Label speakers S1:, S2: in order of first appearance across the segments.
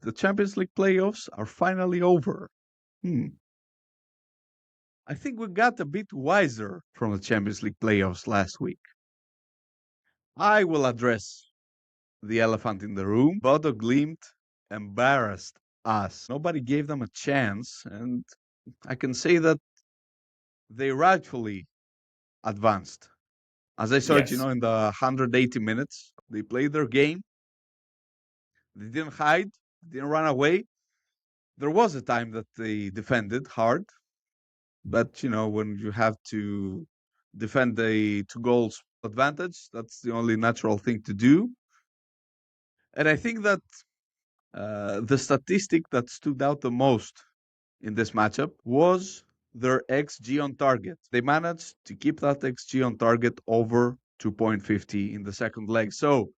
S1: The Champions League playoffs are finally over. I think we got a bit wiser from the Champions League playoffs last week. I will address the elephant in the room. Bodo Glimt embarrassed us. Nobody gave them a chance, and I can say that they rightfully advanced. As I said,
S2: Yes.
S1: in the 180 minutes, they played their game. They didn't hide, didn't run away. There was a time that they defended hard, but when you have to defend a 2 goals advantage, that's the only natural thing to do. And I think that the statistic that stood out the most in this matchup was their XG on target. They managed to keep that XG on target over 2.50 in the second leg. So,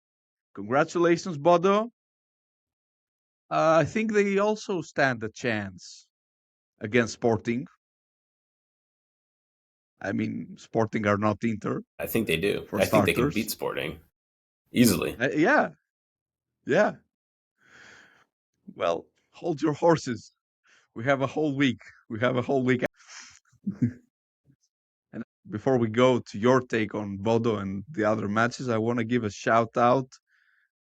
S1: congratulations, Bodo. I think they also stand a chance against Sporting. I mean, Sporting are not Inter,
S2: I think they do.
S1: for
S2: I think they can beat
S1: starters.
S2: Sporting easily.
S1: Yeah, yeah. Well, hold your horses. We have a whole week. We have a whole week. And before we go to your take on Bodo and the other matches, I want to give a shout out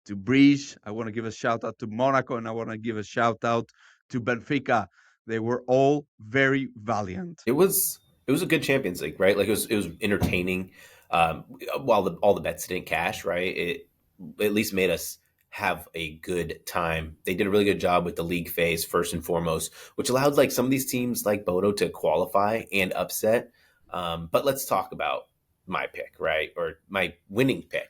S1: to Brugge. I want to give a shout out to Monaco, and I want to give a shout out to Benfica. They were all very valiant.
S2: It was a good Champions League, right? Like it was entertaining. While all the bets didn't cash, right? It at least made us have a good time. They did a really good job with the league phase first and foremost, which allowed like some of these teams like Bodo to qualify and upset. But let's talk about my pick, right? Or my winning pick.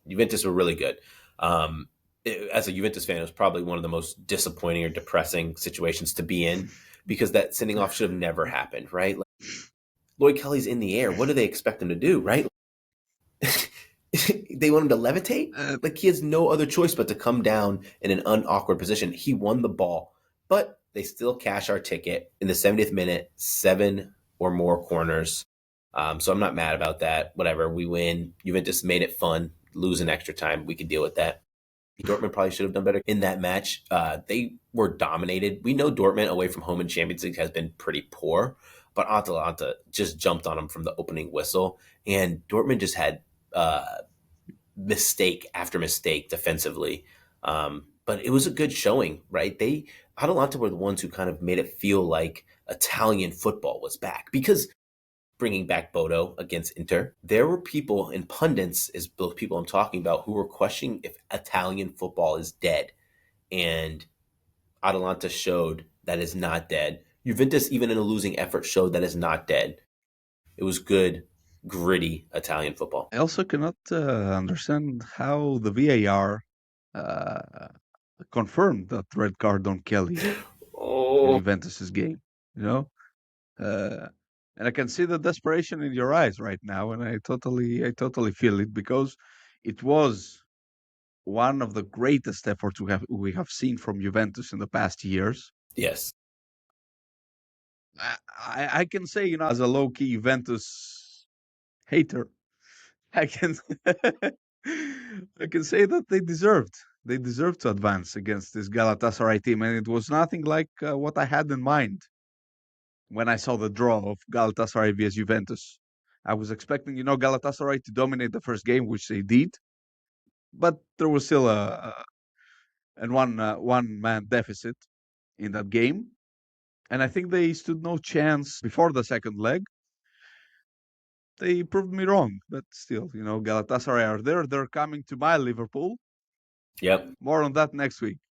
S2: Juventus were really good. As a Juventus fan, it was probably one of the most disappointing or depressing situations to be in because that sending off should have never happened, right? Like, Lloyd Kelly's in the air. What do they expect him to do, right? They want him to levitate? Like he has no other choice but to come down in an unawkward position. He won the ball, but they still cash our ticket in the 70th minute, 7 or more corners. So I'm not mad about that. Whatever, we win. Juventus made it fun. Lose in extra time. We could deal with that. Dortmund probably should have done better in that match. They were dominated. We know Dortmund away from home in Champions League has been pretty poor, but Atalanta just jumped on them from the opening whistle, and Dortmund just had mistake after mistake defensively. But it was a good showing, right? Atalanta were the ones who kind of made it feel like Italian football was back because bringing back Bodo against Inter, there were people and pundits, is those people I'm talking about, who were questioning if Italian football is dead. And Atalanta showed that is not dead. Juventus, even in a losing effort, showed that is not dead. It was good, gritty Italian football.
S1: I also cannot understand how the VAR uh, confirmed that red card on Kelly in Juventus's game. You know, and I can see the desperation in your eyes right now, and I totally feel it because it was one of the greatest efforts we have seen from Juventus in the past years.
S2: Yes.
S1: I can say, as a low key Juventus hater, I can I can say that they deserved to advance against this Galatasaray team, and it was nothing like what I had in mind when I saw the draw of Galatasaray vs Juventus. I was expecting, Galatasaray to dominate the first game, which they did, but there was still a one man deficit in that game, and I think they stood no chance before the second leg. They proved me wrong, but still, Galatasaray are there. They're coming to my Liverpool.
S2: Yep.
S1: More on that next week.